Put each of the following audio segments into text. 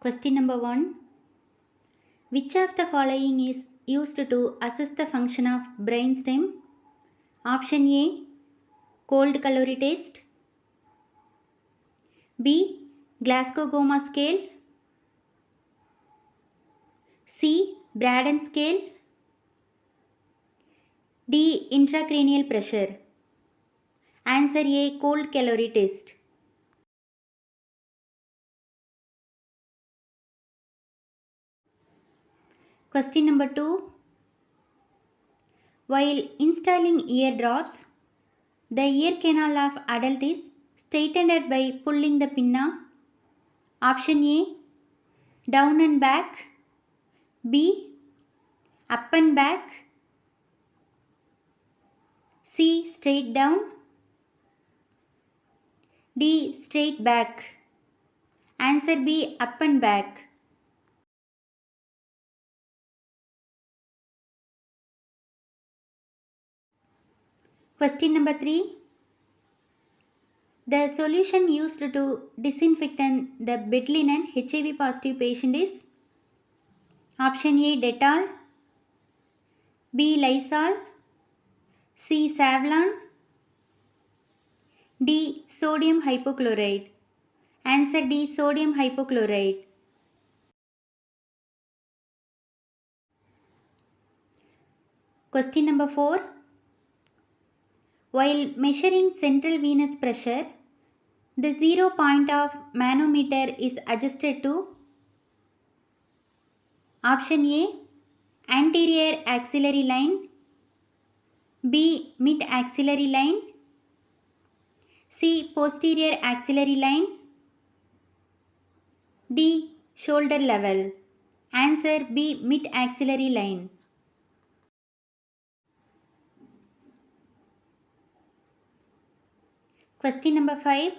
Question number 1. Which of the following is used to assess the function of brainstem? Option A. Cold calorie test. B. Glasgow Coma scale. C. Braden scale. D. Intracranial pressure. Answer A. Cold calorie test. Question number 2. While installing ear drops, the ear canal of adult is straightened by pulling the pinna. Option A. Down and back. B. Up and back. C. Straight down. D. Straight back. Answer B. Up and back. Question number 3. The solution used to disinfect the bed linen HIV positive patient is option A. Dettol. B. Lysol. C. Savlon. D. Sodium hypochlorite. Answer D. Sodium hypochlorite. Question number 4. While measuring central venous pressure, the 0 point of manometer is adjusted to option A. Anterior axillary line. B. Mid axillary line. C. Posterior axillary line. D. Shoulder level. Answer B. Mid axillary line. Question number 5.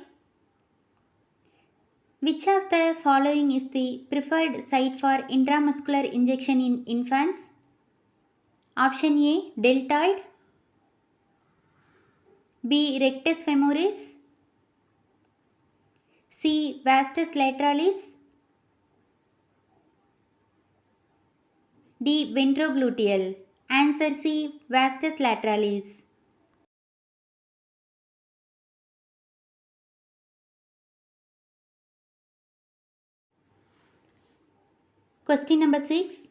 Which of the following is the preferred site for intramuscular injection in infants? Option A. Deltoid. B. Rectus femoris. C. Vastus lateralis. D. Ventrogluteal. Answer C. Vastus lateralis. Question number 6.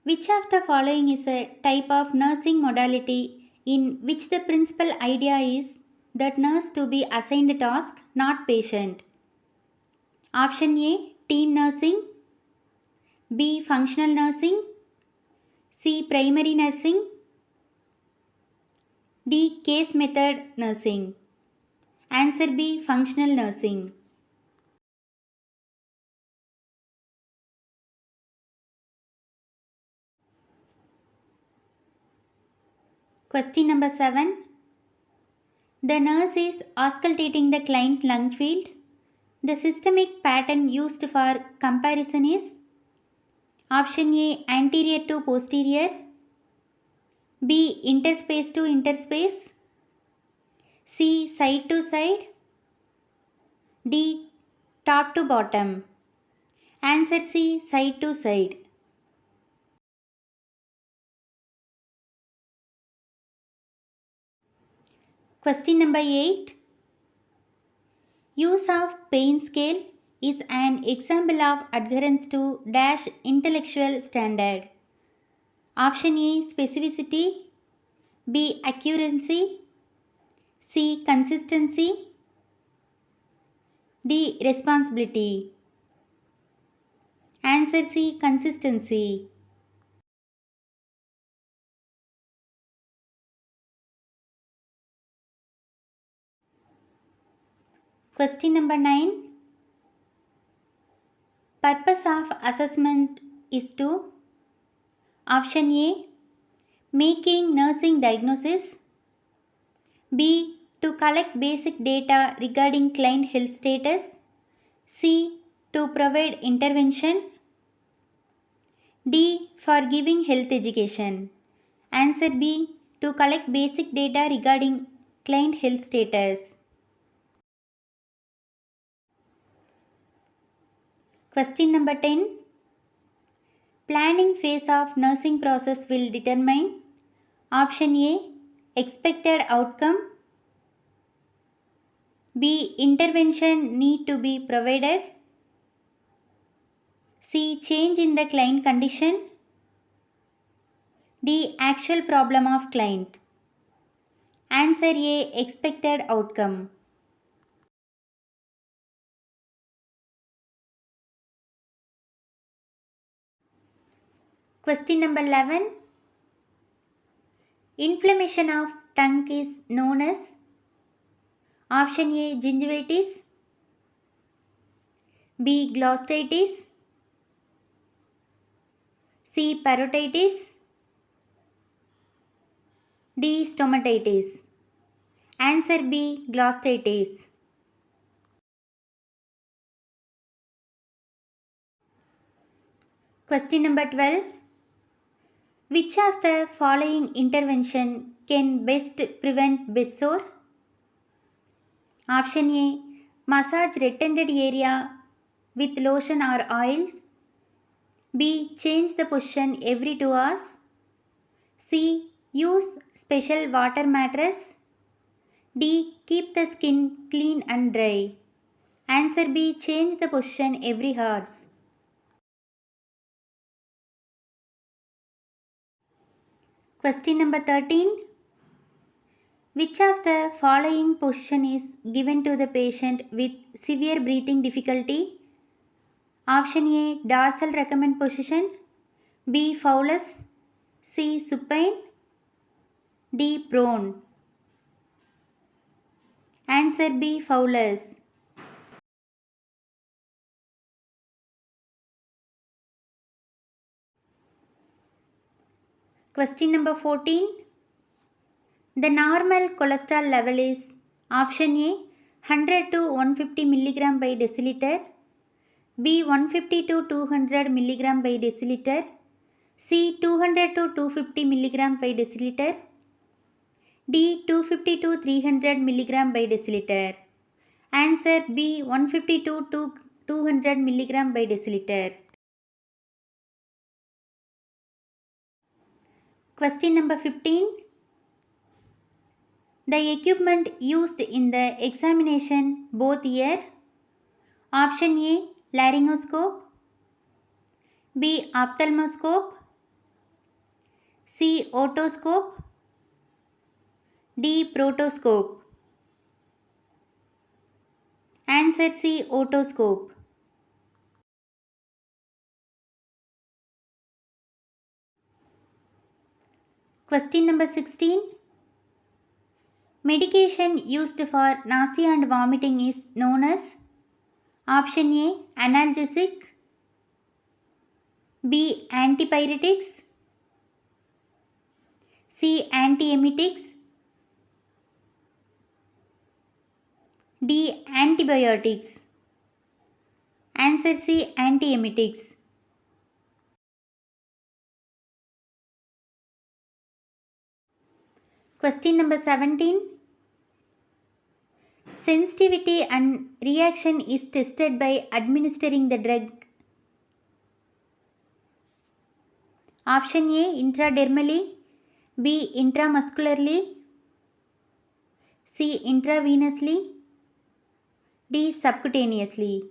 Which of the following is a type of nursing modality in which the principal idea is that nurse to be assigned a task, not patient? Option A. Team nursing. B. Functional nursing. C. Primary nursing. D. Case method nursing. Answer B. Functional nursing. Question number 7. The nurse is auscultating the client lung field. The systemic pattern used for comparison is option A. Anterior to posterior. B. Interspace to interspace. C. Side to side. D. Top to bottom. Answer C. Side to side. Question number 8. Use of pain scale is an example of adherence to dash intellectual standard. Option A. Specificity. B. Accuracy. C. Consistency. D. Responsibility. Answer C. Consistency. Question number 9. Purpose of assessment is to option A. Making nursing diagnosis. B. To collect basic data regarding client health status. C. To provide intervention. D. For giving health education. Answer B. To collect basic data regarding client health status. Question number 10. Planning phase of nursing process will determine option A, expected outcome, B, intervention need to be provided, C, change in the client condition, D, actual problem of client. Answer A, expected outcome. Question number 11. Inflammation of tongue is known as option A, gingivitis, B, glossitis, C, parotitis, D, stomatitis. Answer B, glossitis. Question number 12. Which of the following intervention can best prevent bedsore? Option A, massage retented area with lotion or oils. B, change the position every 2 hours. C, use special water mattress. D, keep the skin clean and dry. Answer B, change the position every hours. Question number 13. Which of the following position is given to the patient with severe breathing difficulty? Option A, dorsal recumbent position, B, Fowler's, C, supine, D, prone. Answer B, Fowler's. Question number 14. The normal cholesterol level is option A, 100 to 150 mg by deciliter, B, 150 to 200 mg by deciliter, C, 200 to 250 mg by deciliter, D, 250 to 300 mg by deciliter. Answer B, 150 to 200 mg by deciliter. Question number 15. The equipment used in the examination both ear. Option A, laryngoscope, B, ophthalmoscope, C, otoscope, D, proctoscope. Answer C, otoscope. Question number 16. Medication used for nausea and vomiting is known as option A, analgesic, B, antipyretics, C, antiemetics, D, antibiotics. Answer C, antiemetics. Question number 17. Sensitivity and reaction is tested by administering the drug. Option A, intradermally, B, intramuscularly, C, intravenously, D, subcutaneously.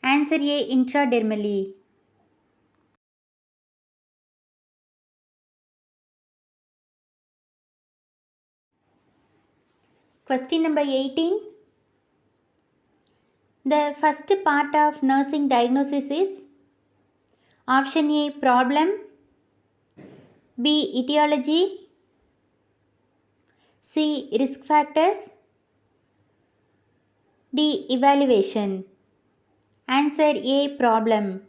Answer A, intradermally. Question number 18. The first part of nursing diagnosis is option A, problem, B, etiology, C, risk factors, D, evaluation. Answer A, problem.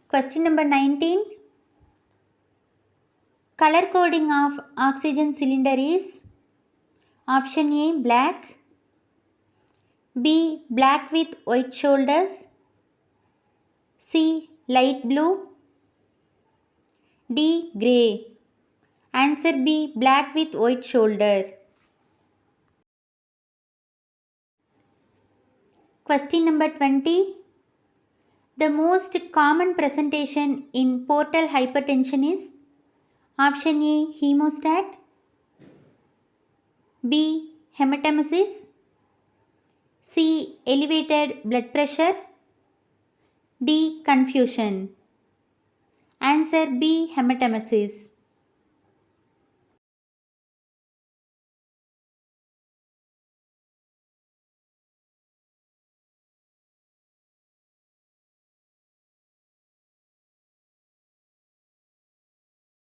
Question number 19. Color coding of oxygen cylinder is option A, black, B, black with white shoulders, C, light blue, D, grey. Answer B. Black with white shoulder. Question number 20. The most common presentation in portal hypertension is option A. Hemostat, B. Hematemesis, C. Elevated blood pressure, D. Confusion. Answer B. Hematemesis.